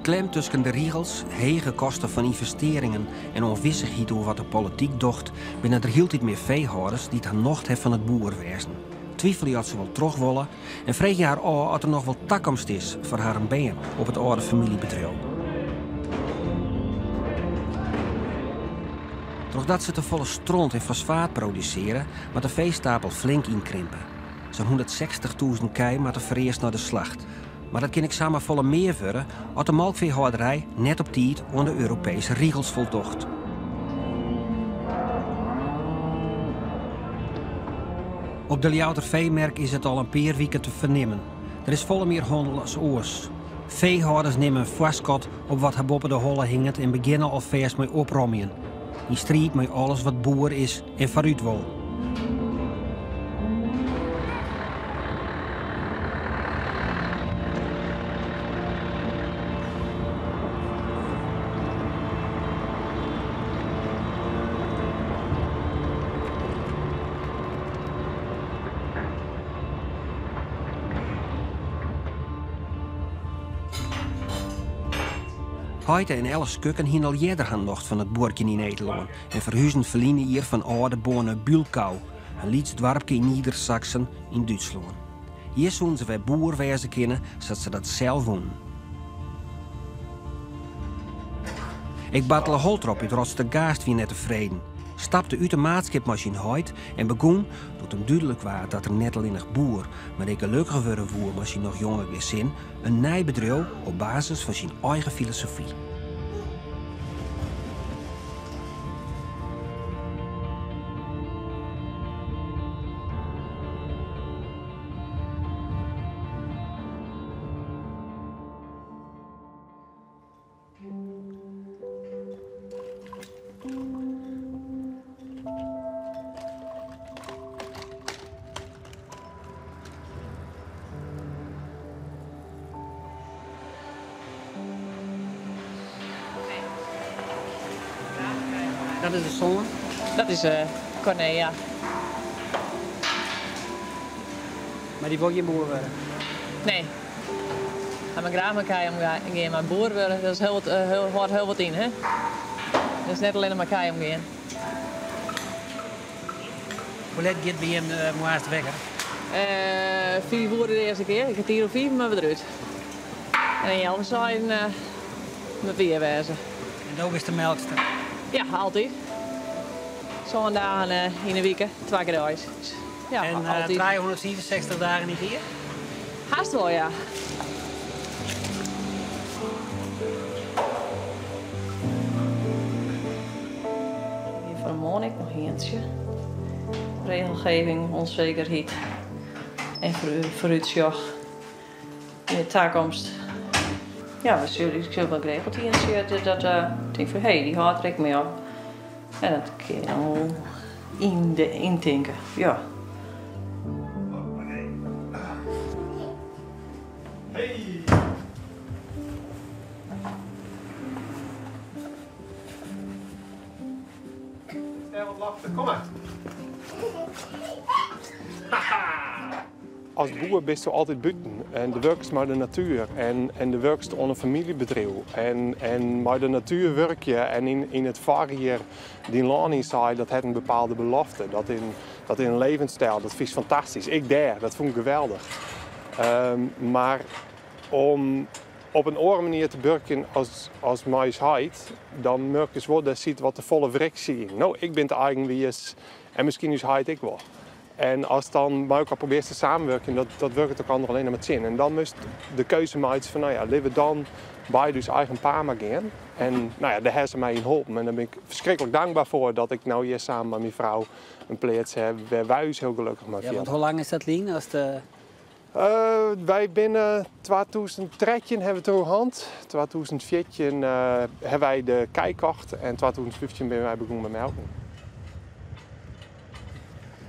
Klem tussen de regels, hege kosten van investeringen en onwissigheid over wat de politiek docht, binnen er hield iets meer veehouders die het nog heeft van het boerwezen. Twijfel je dat ze wel terug willen en vreeg je haar af of er nog wel toekomst is voor haar een been op het oude familiebedrijf. Doordat ze te volle stront en fosfaat produceren, moet de veestapel flink inkrimpen. Zo'n 160.000 kei moet er vereerst naar de slacht. Maar dat kan ik samen volle meer worden als de melkveehouderij net op tijd aan de Europese regels voldocht. Op de Ljouter Veemerk is het al een paar weken te vernemen. Er is volle meer handel als oors. Veehouders nemen een vastkot op wat haar boven de holle hinget en beginnen alvast met oprommen. In strijd met alles wat boer is en vooruit wil. Heide en Alice Kukken hien al eerder genocht van het boertje in Nederland en verhuizen verliezen hier van oude bonen Bulkau, een liets dorpje in Niedersachsen in Duitsland. Hier zouden ze bij boer wezen kennen, zodat ze dat zelf woonden. Ik battelde Holtrop uit Rotste Gaast wie net tevreden. Stapte uit de maatschapmachine uit en begon, tot hem duidelijk was dat er net alleen nog boer, maar ik gelukkig worden voer als hij nog jonger was zin, een nieuw bedrijf op basis van zijn eigen filosofie. Dat is de zoon? Dat is Corné, ja. Maar die wil je boer worden? Nee. Aan mijn graag omgaan, maar boer worden, dat is hoort heel wat in, hè? Dat is net alleen maar elkaar omgaan. Hoe laat gaat bij hem de wekker? 4 uur de eerste keer. Ik heb hier of 4 maar weer eruit. En in Jelmer zijn met 4 wezen. En ook is de melkster? Ja, altijd. Zo'n dagen in de week, 2 keer thuis. Ja, en altijd. 367 dagen niet hier? Haast wel, ja. Hier voor een maand nog eentje. Regelgeving, onzekerheid. En vooruitzicht. In de toekomst. Ja, ik zullen wel geregeld eentje. Dat ik denk van, hé, die houdt er mee op. En dat kun je dan indenken, ja. Hey! Ja, wat lachen. Kom maar. Als boer bist je altijd buiten en de werkst met de natuur en de werkst onder familiebedrijf en met de natuur werk je en in het variër die Lani zei dat het een bepaalde belofte, dat in een levensstijl, dat is fantastisch. Dat vond ik geweldig. Maar om op een andere manier te werken als meisheid, dan merk je wel dat ziet wat de volle vrek zien. Nou, ik ben het eigenlijk en misschien is hij ik wel. En als dan met elkaar probeert te samenwerken, dat werkt ook anderen alleen met zin. En dan moest de keuze maken van, nou ja, laten we dan bij dus eigen pa maar gaan. En nou ja, daar hebben ze mij in geholpen. En daar ben ik verschrikkelijk dankbaar voor dat ik nou hier samen met mijn vrouw een plaats heb. Waar wij ons heel gelukkig mee vinden. Ja, want hoe lang is dat, Lien? Als de... wij binnen 2013 hebben we het hand. 2014 hebben wij de kei gekocht en 2015 ben wij begonnen met melken.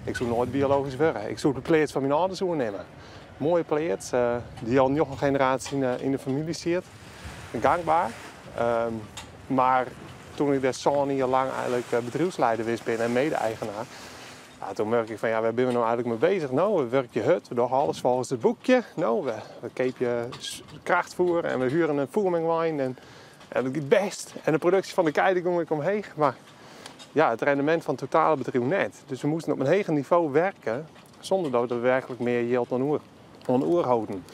Ik zou nooit biologisch worden. Ik zou de plaats van mijn ouders nemen. Mooie plaats, die al nog een generatie in de familie zit. Gangbaar. Maar toen ik daar zo'n jaar lang eigenlijk bedrijfsleider ben en mede-eigenaar, ja, toen merk ik van ja, waar ben we nou eigenlijk mee bezig? Nou, we werken je hut, we doen alles volgens het boekje. Nou, we kepen krachtvoer en we huren een voermengwijn en dat is best. En de productie van de kei die kom ik omheen. Maar ja, het rendement van het totale bedrijf net. Dus we moesten op een hoger niveau werken zonder dat we werkelijk meer yield dan oer houden.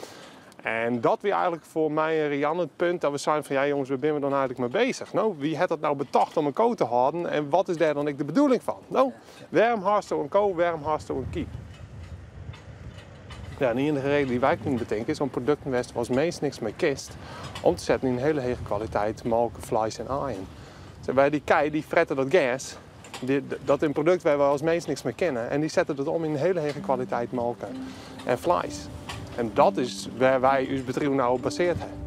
En dat weer eigenlijk voor mij en Rianne het punt dat we zijn van ja jongens, waar ben we dan eigenlijk mee bezig? Nou, wie heeft het nou betacht om een kool te houden en wat is daar dan de bedoeling van? Nou, waarom haast een kool, waarom haast een kiep? Ja, en de enige reden die wij kunnen bedenken is om producten was meest niks meer kist om te zetten in een hele hoge kwaliteit melk, vlees en aaien. Bij die kei die fretten dat gas, dat is een product waar we als meest niks meer kennen en die zetten het om in een hele hoge kwaliteit melk en vlees. En dat is waar wij ons bedrijf nou op baseerd hebben.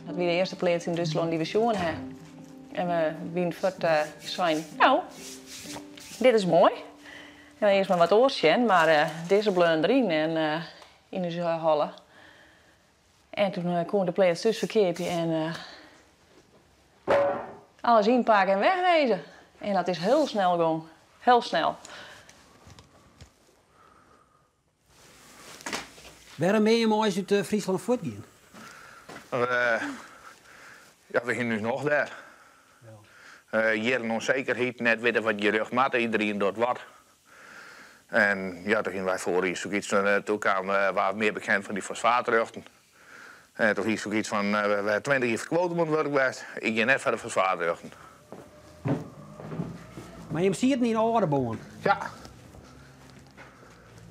Dat was de eerste plaats in Duitsland die we zien hebben. En we zijn voor zijn, nou, dit is mooi. En eerst maar wat oorsjen, maar deze bleven erin en in de hallen. En toen kwam de plaats dus verkeerd en alles inpakken en wegwezen. En dat is heel snel gewoon, heel snel. Waarom ben je mooi uit Friesland voortgaan? Ja, we gaan nu nog daar. Hier een onzekerheid, net weten wat je rug maakt, iedereen doet wat. En ja, toen gingen wij voor iets. Toen kwamen we meer bekend van die fosfaatruchten. En toen is iets van, we hebben 20 jaar verkwoten moeten worden geweest. Ik ga net voor de fosfaatruchten. Maar je ziet het niet in Aardeboom. Ja.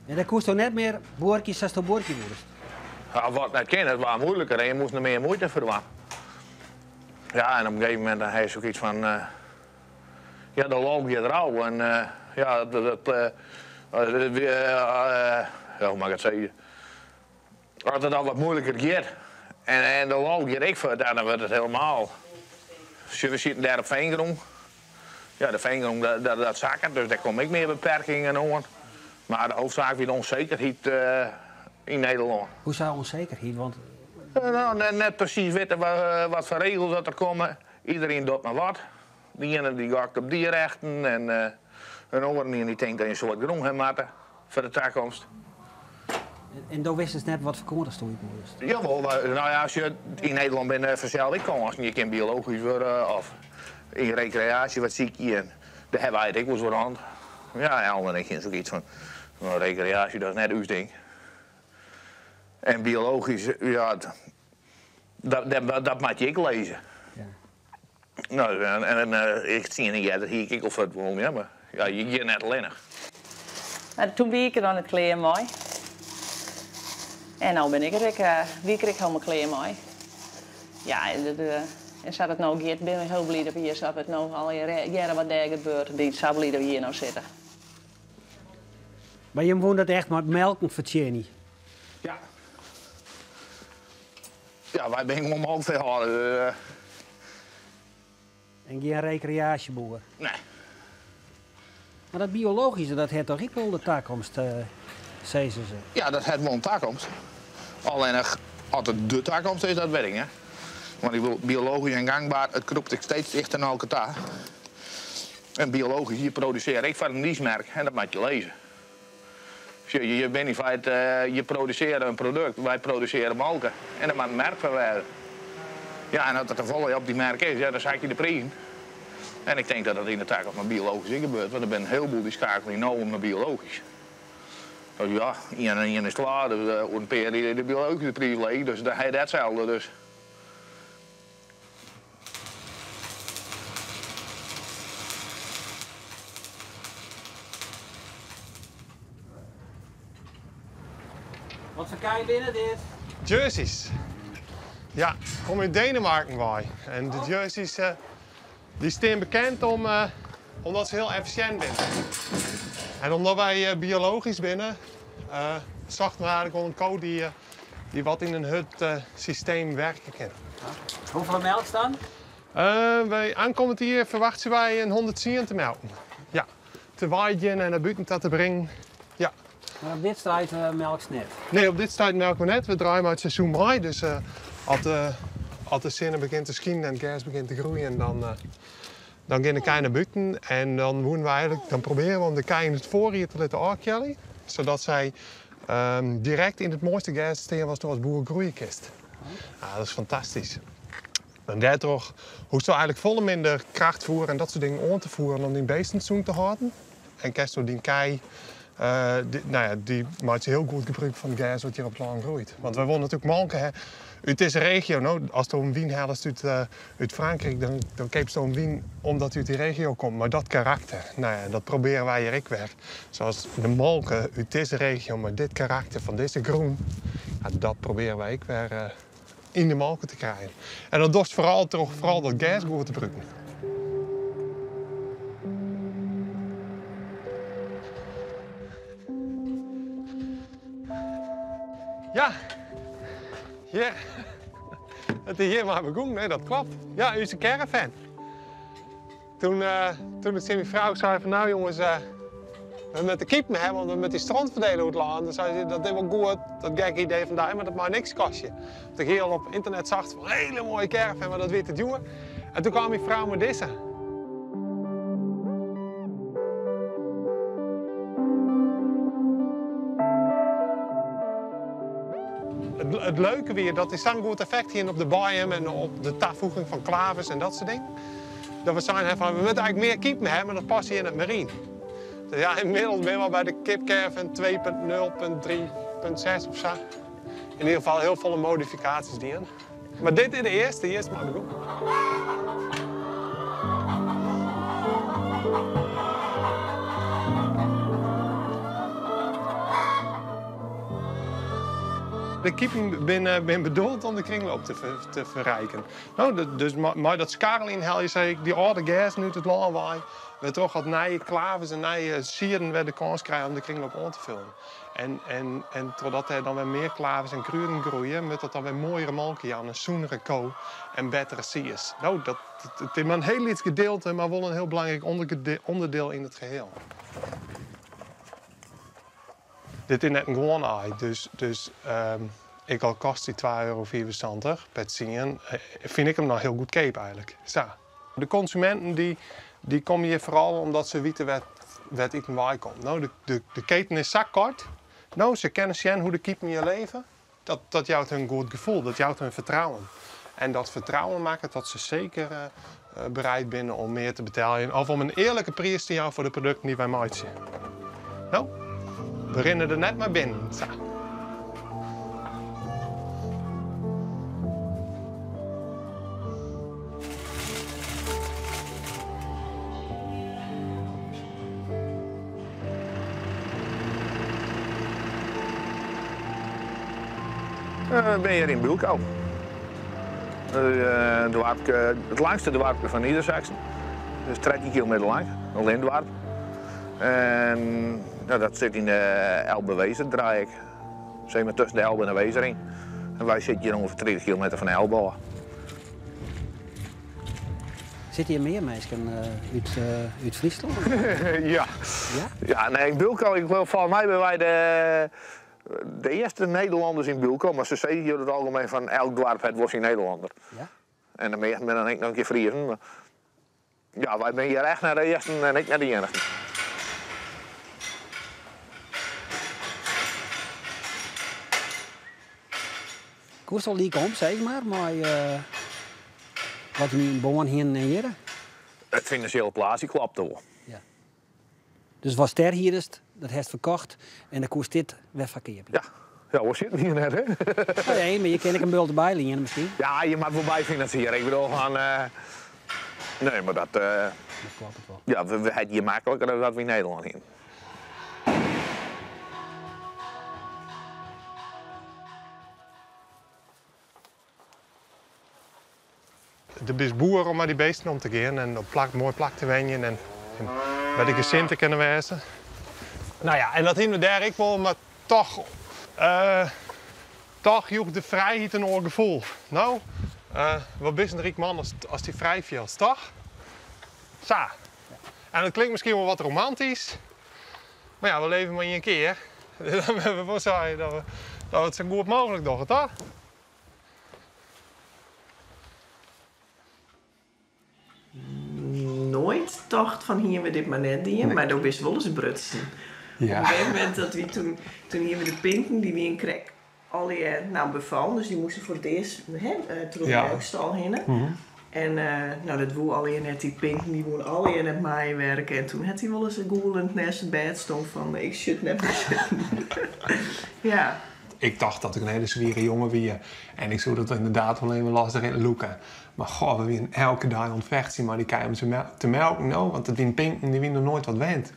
En dat kost toch net meer boortjes als het boortje wordt? Ja, wat net kennen, het was moeilijker en je moest er meer moeite voor doen. Ja, en op een gegeven moment dan heb je zoiets van, ja, dan loop je er al. En ja, ja, hoe mag ik het zeggen? Als het dan wat moeilijker gaat en dan loop je ik voor, dan wordt het helemaal. We zitten daar op Veengroen. Ja, de Veengroen, dat zakken, dus daar kom ik meer beperkingen aan. Maar de hoofdzaak weer de onzekerheid in Nederland. Hoe zou onzekerheid? Want nou, net precies weten wat voor regels dat er komen. Iedereen doet maar wat. Die ene die gaat op die rechten en een andere die denkt dat je een soort groen hebt maken voor de toekomst. en dan wist je net wat voor konden stoeit moest. Jawel, nou ja, als je in Nederland bent verzeld, ik kan als je kan biologisch worden of in recreatie wat ziek je. Daar hebben wij het ook wel zo aan. Ja, en dan denk je zoiets van, nou, recreatie dat is net uw ding. En biologisch, ja, dat moet je ik lezen. Ja. Nou, en ik zie niet, ja, dat hier ik of het wel, ja, maar ja, je net alleen. Toen ben ik er dan het kleren mooi. En nu ben ik er, wie kreeg helemaal kleren mooi. Ja, en zat het nou geert, ben ik heel blij dat we hier zat het nou al jaren wat daar gebeurt. Die zo blij dat we hier nou zitten. Maar je woont dat echt met melken voor Tjeni? Ja. Ja, wij zijn gewoon ook veel harder. En geen recreatieboer? Nee. Maar dat biologische, dat heeft toch ook wel de toekomst, zeggen ze? Ja, dat heeft wel een toekomst. Alleen als het de toekomst is, dat weet ik, hè. Want ik wil biologisch en gangbaar, het kroept ik steeds dichter naar elkaar. En biologisch, hier produceer ik van een niche-merk en dat moet je lezen. Dus je bent in feite, je produceert een product, wij produceren melken en dan moet een merk verwerken. Ja, en als het een volle op die merk is, ja, dan zak je de prijzen. En ik denk dat dat in de toekomst maar biologisch gebeurt, want er zijn een heleboel die schakelen nou naar biologisch. Dus ja, iedereen is klaar, dus een peer die de biologische prijs leeg, dus dan heb je datzelfde. Dus. Wat voor kei binnen dit? Jerseys. Ja, kom in Denemarken bij. En de jerseys die staan bekend om omdat ze heel efficiënt zijn. En omdat wij biologisch binnen, zochten we eigenlijk al een koe die wat in een hut-systeem werken kan. Hoeveel melk staan? Wij aankomend hier verwachten wij een 110 te melken. Ja, te waaien en naar buiten te brengen. Ja. Maar op dit staat melk net. Nee, op dit staat melken we net. We draaien uit het seizoen mei. Dus als de zinnen begint te schieten en het gas begint te groeien, dan gaan de kei naar buiten. En dan proberen we om de kei in het voorjaar te laten aankellen. Zodat zij direct in het mooiste gas staan wat als boer groeien kist. Ja, dat is fantastisch. En daardoor hoeft ze eigenlijk volle minder kracht voeren en dat soort dingen aan te voeren om die beesten zoen te houden. En kerst door die kei, die maakt heel goed gebruik van het gas wat hier op het land groeit. Want wij wonen natuurlijk manken uit deze regio. Nou, als er een wien haalt uit Frankrijk, dan keep je een wien omdat u uit die regio komt. Maar dat karakter, dat proberen wij hier ook weer. Zoals de molken uit deze regio, maar dit karakter van deze groen, dat proberen wij ook weer in de molken te krijgen. En dat doet vooral dat gas goed te gebruiken. Ja, hier. Het is hier maar begonnen, nee, dat klopt. Ja, u is een caravan. Toen ik tegen mijn vrouw zei van nou jongens, we moeten kiepen hebben, want we met die strand verdelen hoe het land. Dan zei ze, dat is wel goed, dat gek idee vandaag, maar dat mag niks kosten. Toen ik heel op internet zag van een hele mooie caravan, maar dat weet het jongen. En toen kwam mijn vrouw met deze. Het leuke weer, dat is zo'n goed effect hier op de biome en op de toevoeging van klavers en dat soort dingen. Dat we zijn van, we moeten eigenlijk meer kiepen hebben, maar dat past hier in het marine. Dus ja, inmiddels ben je wel bij de kipcaravan 2.0.3.6 of zo. In ieder geval heel volle modificaties die in. Maar dit is de eerste maar goed. De kieping ben bedoeld om de kringloop te verrijken. Nou, dus maar dat skarelin hel je zei die oude gas nu het land waai. We toch wat nieuwe klavers en nieuwe sieren weer de kans krijgen om de kringloop aan te vullen. En totdat er dan weer meer klavers en kruiden groeien, met dat dan weer mooiere molken aan, een zoenere kool en betere siers. Nou, het is maar een heel iets gedeelte, maar wel een heel belangrijk onderdeel in het geheel. Dit is net een gewoon ei, dus ik al kost die €2,74 per zien, vind ik hem nog heel goedkoop eigenlijk. Zo. De consumenten die komen hier vooral omdat ze weten wat eten waar komt. Nou, de keten is zo kort. Nou, ze kennen zien hoe de kiepen je leven. Dat jouwt hun goed gevoel, dat jouwt hun vertrouwen. En dat vertrouwen maakt dat ze zeker bereid zijn om meer te betalen. Of om een eerlijke prijs te jou voor de producten die wij maken. Nou, we rennen er net maar binnen. Zo. Ben je in Bulko. Het langste dorpje van Niedersachsen. Dus 13 kilometer lang, een lintdorp. En nou, dat zit in de Elbe-Wezer, draai ik. Zeg maar tussen de Elbe en de Wezer in. En wij zitten hier ongeveer 30 kilometer van de Elbe. Zitten hier meer mensen uit Friesland? Ja. Ja, nee, in Bulko, volgens mij ben wij de eerste Nederlanders in Bulko, maar ze zeggen hier het algemeen van elk dorp het was in Nederlander. Ja? En de meesten ben dan ik nog een keer Friesen. Maar ja, wij zijn hier echt naar de eerste en ik naar de enige. Koers al die om, zeg maar wat nu een boon hier en hier? Het financiële plaatsje klopt toch. Ja. Dus wat ster hier is, dat heeft verkocht en dan kost dit weer verkeerd. Ja. Ja, we zitten hier net, hè? Nee, maar je kan ik een bult erbij liggen misschien. Ja, je mag voorbij financieren. Ik bedoel van... Nee, maar dat klopt het wel. Ja, we hebben hier makkelijker dan dat we in Nederland in. De is boer om naar die beesten om te gaan en op mooi plak te wenjen. En kijken. Bij de gezinten kunnen wezen. Nou ja, en dat in daar ik wel, maar toch joeg de vrijheid een oor gevoel. Nou, wat is een riek man als die vrij viel, toch? Zo. En dat klinkt misschien wel wat romantisch. Maar ja, we leven maar een keer. Dan hebben we wel zeggen dat we het zo goed mogelijk doen, toch? Nooit dacht van hier we dit maar net doen, nee. Maar dat is wel eens brutsen. Ja. Op een gegeven moment dat we toen hier we de pinken, die we in krek al beval, dus die moesten voor het eerst terug de werkstal heen. Mm-hmm. En dat woe alleen net die pinken, die woen alleen net mij werken. En toen had hij wel eens een goelend naast het bed stond van ik shit net meer. Ja. Ik dacht dat ik een hele zwiere jongen wie. En ik zou dat inderdaad wel even lastig in loeken. Maar goh, we winnen elke dag ontvecht zien, maar die krijgen ze te melken. Nou, want het wien pinken, die winnen nooit wat wint.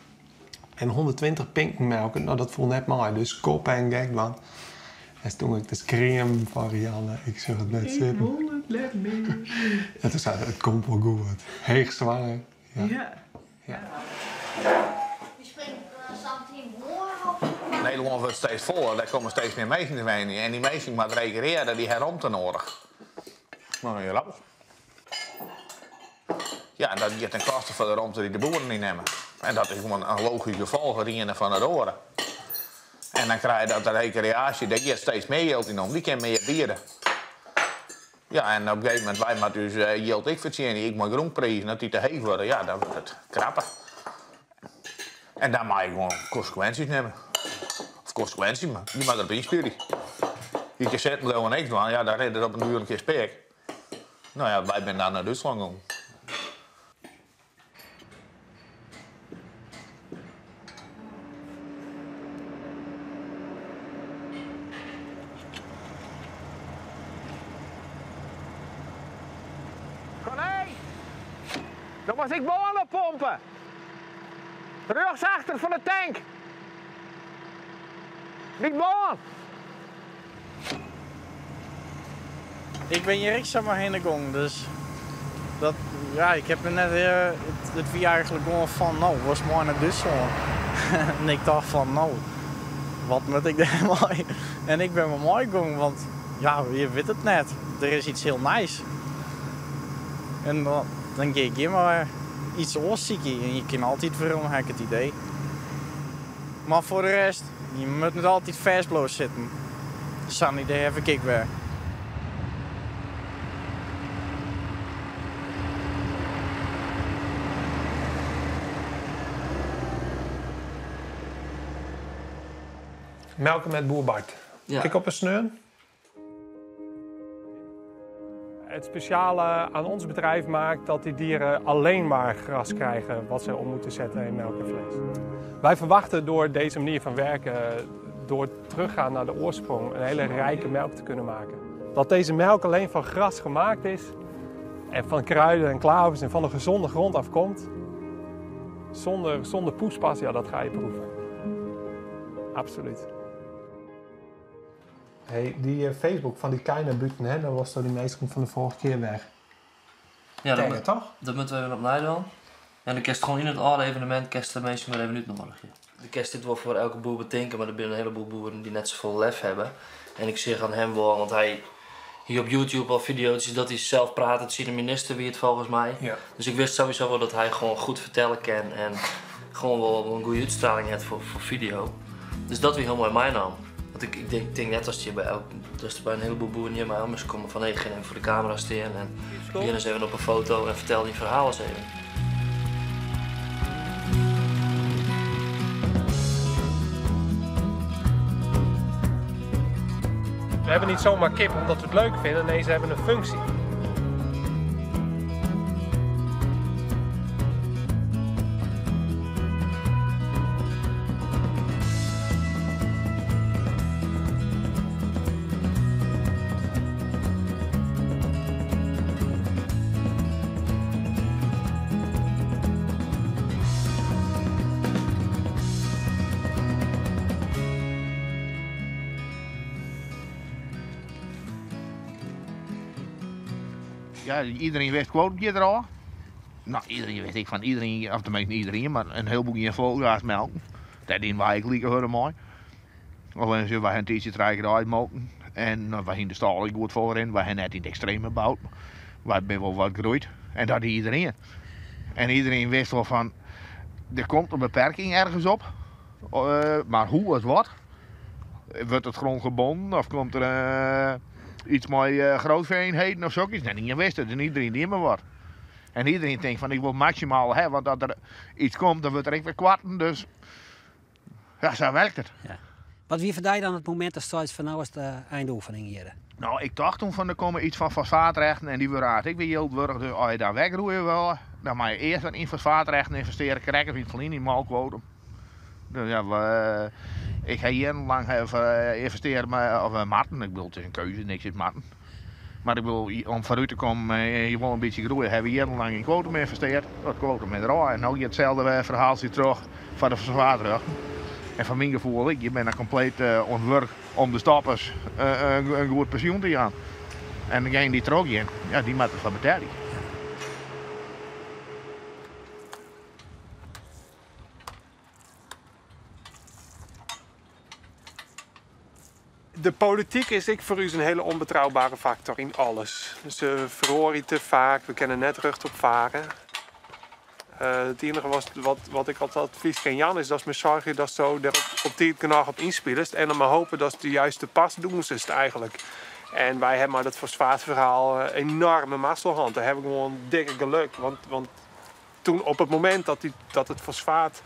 En 120 pinken melken, nou dat voelt net maar. Dus kop en gek, man. En toen ik de scream van Rianne, ik zeg het net zitten. Ik wil het net meer. En toen zei het komt wel goed. Heeg zwaar. Ja. Nederland wordt steeds voller, daar komen steeds meer mensen te wonen. En die mensen moeten recreëren, die herom te nodig. Nou, heel grappig. Ja, en dat gaat ten koste van de ruimte die de boeren niet nemen. En dat is gewoon een logisch gevolg van het oren. En dan krijg je dat de recreatie, daar gaat steeds meer geld in om. Die kan meer bieren. Ja, en op een gegeven moment, wij moeten dus geld ik verdienen, ik moet groenprijzen, dat die te heeg worden. Ja, dan wordt het krappen. En dan moet je gewoon consequenties nemen. Of consequenties, maar je moet erop insturen. Je kan zetten gewoon niks doen, ja, dan redden het op een duur een keer speek. Nou ja, wij zijn daar naar Duitsland gegaan. Dan was ik boven op pompen. Rugsachter van de tank. Niet boven. Ik ben hier maar heen gegaan, dus dat, ja, ik heb er net het wie eigenlijk gewoon van, nou, was mooi naar Duitsland. En ik dacht van, nou, wat moet ik daar mooi? En ik ben maar mooi gegaan, want ja, je weet het net, er is iets heel nice. En dan ga ik hier maar iets oorzieken en je kan altijd veranderen, heb ik het idee. Maar voor de rest, je moet niet altijd fastbloos zitten. Zo'n idee heb ik weer. Melken met boer Bart. Ja. Kijk op een sneun. Het speciale aan ons bedrijf maakt dat die dieren alleen maar gras krijgen wat ze om moeten zetten in melk en vlees. Wij verwachten door deze manier van werken, door teruggaan naar de oorsprong, een hele rijke melk te kunnen maken. Dat deze melk alleen van gras gemaakt is en van kruiden en klavers en van een gezonde grond afkomt, zonder poespas, ja, dat ga je proeven. Absoluut. Hey, die Facebook van die kleine buiten, hè, dat was toch die meester van de vorige keer weg. Ja, dat moeten we even opnieuw doen. En dan kerst gewoon in het oude evenement kerst de mensen maar even niet nodig. De kerst dit wel voor elke boer bedenken, maar er zijn een heleboel boeren die net zoveel lef hebben. En ik zeg aan hem wel, want hij hier op YouTube al video's dat hij zelf praat, het ziet de minister wie het volgens mij. Ja. Dus ik wist sowieso wel dat hij gewoon goed vertellen kan en gewoon wel een goede uitstraling heeft voor video. Dus dat weer heel mooi mij nam. Want ik denk net als je bij een heleboel boeren hier bij anders komen van hey, ga even voor de camera staan en begin eens even op een foto en vertel die verhaal eens even. We hebben niet zomaar kip omdat we het leuk vinden, nee, ze hebben een functie. Ja, iedereen weet gewoon je er al. Nou, iedereen weet ik van iedereen, of tenminste niet iedereen, maar een heleboel in volgaars melken. Dat doen wij ook lekker heel mooi. Alleen zullen wij een tijdje trekken uitmelken. En wij hebben de stal goed voorin, wij hebben net in het extreme gebouwd. Wij zijn wel wat groeid. En dat is iedereen. En iedereen wist wel van, er komt een beperking ergens op. Maar hoe of wat? Wordt het grond gebonden of komt er iets met grootveenheden of zoiets? Nee, niemand wist het en iedereen die maar wat. En iedereen denkt van ik wil maximaal hebben, want als er iets komt dan wordt er echt weer kwarten. Dus ja, zo werkt het. Ja. Wat wie verdij dan het moment dat steeds van nou is de eindoefening hier? Nou, ik dacht toen van er komen iets van fosfaatrechten en die worden ik weer heel burger. Dus als je daar wegroeien wil, dan moet je eerst in fosfaatrechten investeren, krijgen we het in malkwotum. Dus ja, ik ga hier lang investeren met matten. Ik bedoel, het is een keuze, niks is matten. Maar ik wil, om vooruit te komen, je wil een beetje groeien, hebben we jarenlang in kwotum investeerd. Dat kwotum met raar. En nu je hetzelfde verhaal terug van de fosfaatrechten. En van mijn gevoel, je bent er compleet ontwerkt om de stappers een goed pensioen te gaan. En degene die er ook in, ja, die moet het van betalen. De politiek is voor u een hele onbetrouwbare factor in alles. Ze verhoren te vaak, we kennen net rug op varen. Het enige wat ik altijd advies kan Jan is dat me zorgen dat zo er op die kanaal op inspelen en dan maar hopen dat ze de juiste pas doen is het eigenlijk. En wij hebben maar dat fosfaatverhaal enorme masselhand. Daar hebben we gewoon dikke geluk. Want toen op het moment dat het fosfaat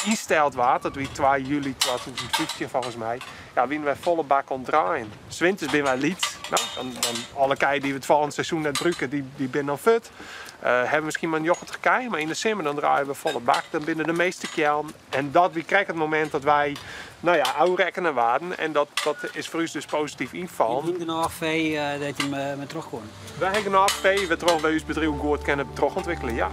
insteld was, dat was 2 juli 2015 volgens mij, ja, winnen wij volle bak ontdraaien. 's Winters zijn wij lied. Nou, dan alle keien die we het volgende seizoen net gebruiken, die zijn dan fut. Hebben misschien maar een yoghurt gekeken, maar in de zomer dan draaien we volle bak. Dan binnen de meeste kern. En dat we krijgen het moment dat wij, nou ja, uitrekkenen waren. En dat is voor ons dus positief inval. Je hebt nog veel dat je me terug kon. Wij hebben nog veel, we terug bij ons bedrijf goed kunnen terugontwikkelen, ja.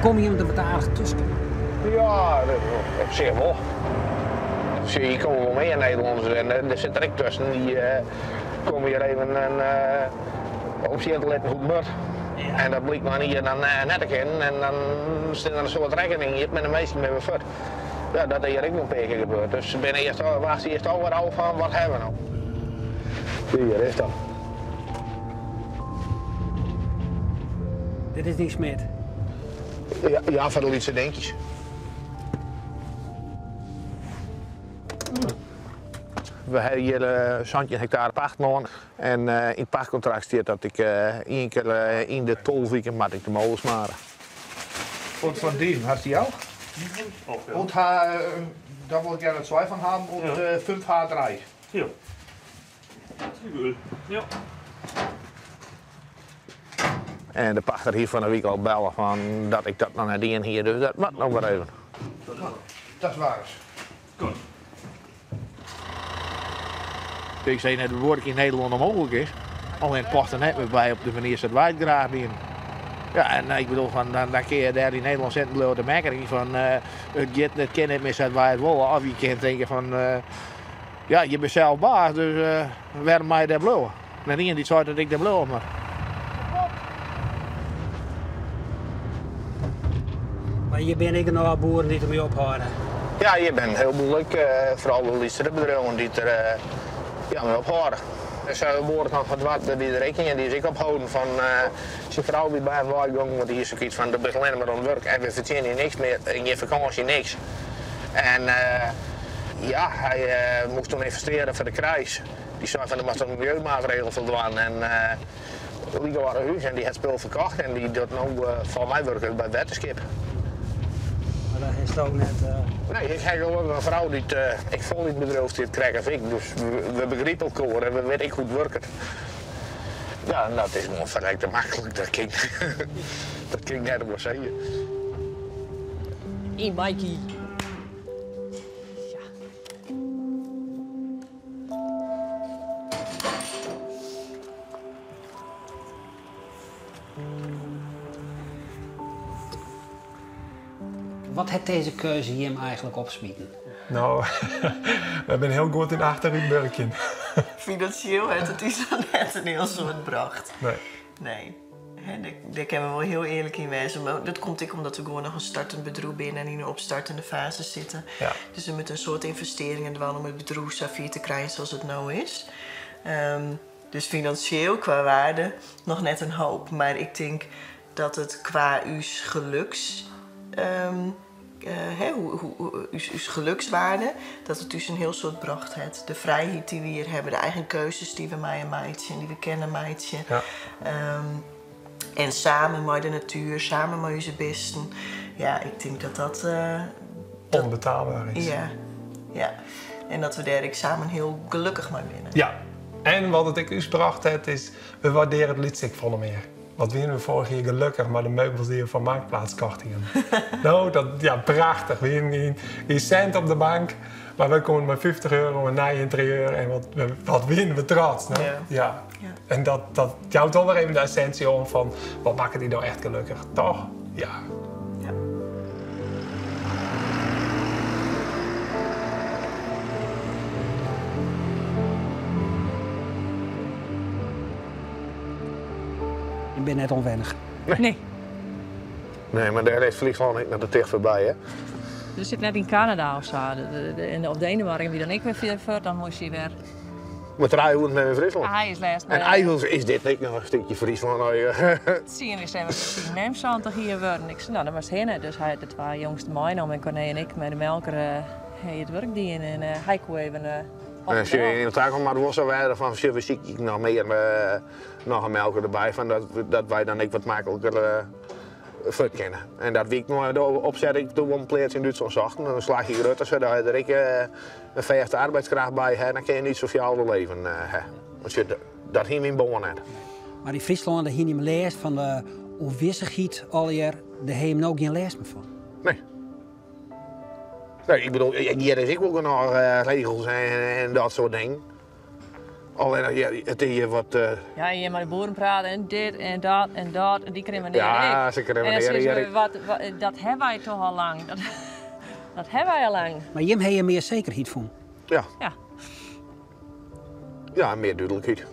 Kom je hem er wat aardig tussen? Ja, op zich wel. Je komt wel meer Nederlanders en er zit er ook tussen. Die komen hier even op zich te letten hoe het wordt. Ja. En dat blijkt maar hier dan net in en dan staat er een soort rekening. Je hebt met de meesten mee voor. Ja, dat is hier ook nog een paar keer gebeurd. Dus ben was eerst al wat over van wat hebben we nou. Hier is dat. Dit is niet Smit. Ja, voor de lietse denkjes. We hebben hier 17 hectare pacht nog. En in het pachtcontract staat dat ik 1 keer in de 12 weken moet ik de molen smaren. Und von dem hast du die auch? Und da wollte ich gerne 2 von haben und 5 H3. Ja. Ja. En de pachter hier van de week al bellen van dat ik dat nog net in hier, dus dat moet nog maar even. Dat is waar. Goed. Ik zei net, wat in Nederland onmogelijk is. Alleen het past er net meer bij op de manier dat wij het graag doen. Ja, en ik bedoel, van, dan kun je daar in Nederland zitten door de merking van het kan niet meer zoals wij het willen. Of je kunt denken van, ja, je bent zelf baas, dus waarom mag je daar blowen? En iemand die zei dat ik daar blowen maar. Maar hier ben ik nog boeren die ermee ophouden. Ja, je bent heel moeilijk, vooral de liefste bedrijven die er mee ophouden. Er zijn boeren nog wat die er rekening en die is ik ophouden van zijn vrouw die bij hem weggegaan, want die is ook iets van de begeleiding maar aan werk en we verdienen hier niks meer, in je vakantie niks. En ja, hij moest toen investeren voor de kruis. Die zei van er moest een milieumaatregel verdwijnen en die waren naar huis en die had spul verkocht en die doet nu van mij werken bij Wetterskip. Maar dat is ook net... Nee, ik heb gewoon een vrouw die ik voel niet bedrijf dit krijg of ik, dus we begrijpen elkaar en we weten goed werken. Ja, en dat is gewoon verrekt makkelijk, dat kan ik net maar zeggen. Een bikey. Wat heeft deze keuze hier hem eigenlijk opsmieten? Nou, we zijn heel goed in achteruitwerking. Financieel heeft het iets van net een heel soort bracht. Nee. Daar kunnen we wel heel eerlijk in wezen. Maar dat komt ook omdat we gewoon nog een startend bedrijf binnen en in een opstartende fase zitten. Ja. Dus we moeten een soort investeringen doen om het bedrijf zo ver te krijgen zoals het nou is. Dus financieel qua waarde nog net een hoop. Maar ik denk dat het qua uw geluks... uw gelukswaarde, dat het dus een heel soort bracht heeft. De vrijheid die we hier hebben, de eigen keuzes die we maken en die we kennen maken. Ja. En samen met de natuur, samen met onze besten. Ja, ik denk dat onbetaalbaar is. Ja. En dat we daar samen heel gelukkig mee winnen. Ja. En wat het ik u bracht heeft, is we waarderen het liedstick volle meer. Wat winnen we vorig jaar gelukkig, maar de meubels die we van Marktplaats kochten. Nou, prachtig. We hebben geen cent op de bank, maar we komen met €50 een nieuw interieur en wat winnen we trots. Nou? Ja. En dat jouwt toch weer even de essentie om van wat maakt die nou echt gelukkig, toch? Ja. Ik ben net onwennig. Nee. Nee, maar daar is Friesland niet naar de dicht voorbij, hè? Je zit net in Canada of zo. Of Denemarken, wie dan ik weer verder, dan moest je weer... Maar rijden met Friesland. Hij is les. En eigenlijk is dit niet nog een stukje Friesland. Zien we zijn we Neemzand hier worden. Ik zei, nou, dat was hinnen. Dus hij had de twee jongste meiden en Corné en ik met de melker het werk die en hij kon even... En als je in het taak maar was, waren van zie ik nog meer nog een melker erbij, van dat wij dan ik wat makkelijker verkennen. En dat week nog opzet ik toen een plaats in Duitsland zachten. Dan slag je Rutte, zodat er een vechte arbeidskracht bij hebt, dan kun je niet sociaal leven. Want dat hier in boven net. Maar in Friesland hier niet meer leest van de onwissigheid al jaar, daar heb je nou geen les meer van. Nee, ik bedoel, hier is ook nog regels en dat soort dingen. Alleen het is wat... Ja, je met de boeren praten en dit en dat en dat en die criminelen. Ja, ze criminelen. En dat hebben wij toch al lang. Dat hebben wij al lang. Maar Jim heeft je meer zekerheid van. Ja. Ja, meer duidelijkheid.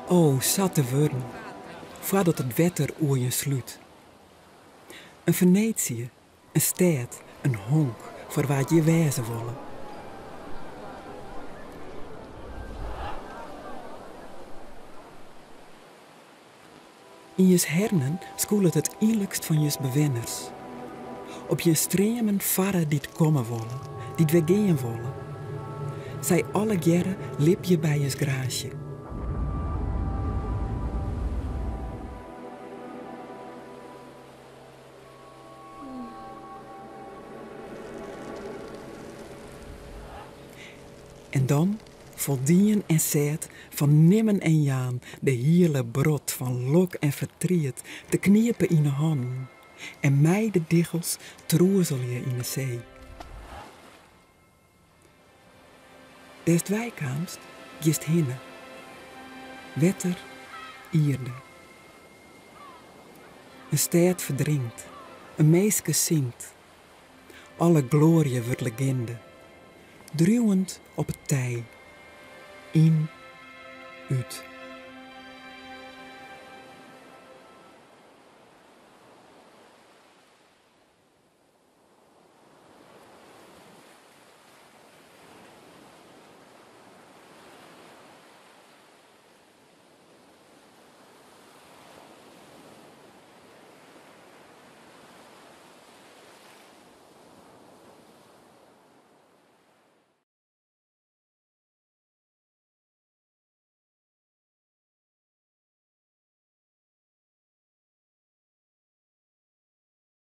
Oh, zatte worden, voordat het wetter oer je sluit. Een Venetië, een stad, een honk, voor waar je wezen willen. In je hernen schoelt het eerlijkst van je bewenners. Op je streamen varren die het komen willen, die het weggaan willen. Zij alle jaren lip je bij je graasje. En dan voldien en zet van nimmen en jaan de hele brot van lok en verdriet te kniepen in de handen en mij de diggels troezelje in de zee. Des wijkaamst gist hinne, wetter, ierde. Een stad verdrinkt, een meeske zingt, alle glorie wordt legende. Druwend op het tij, in, uit.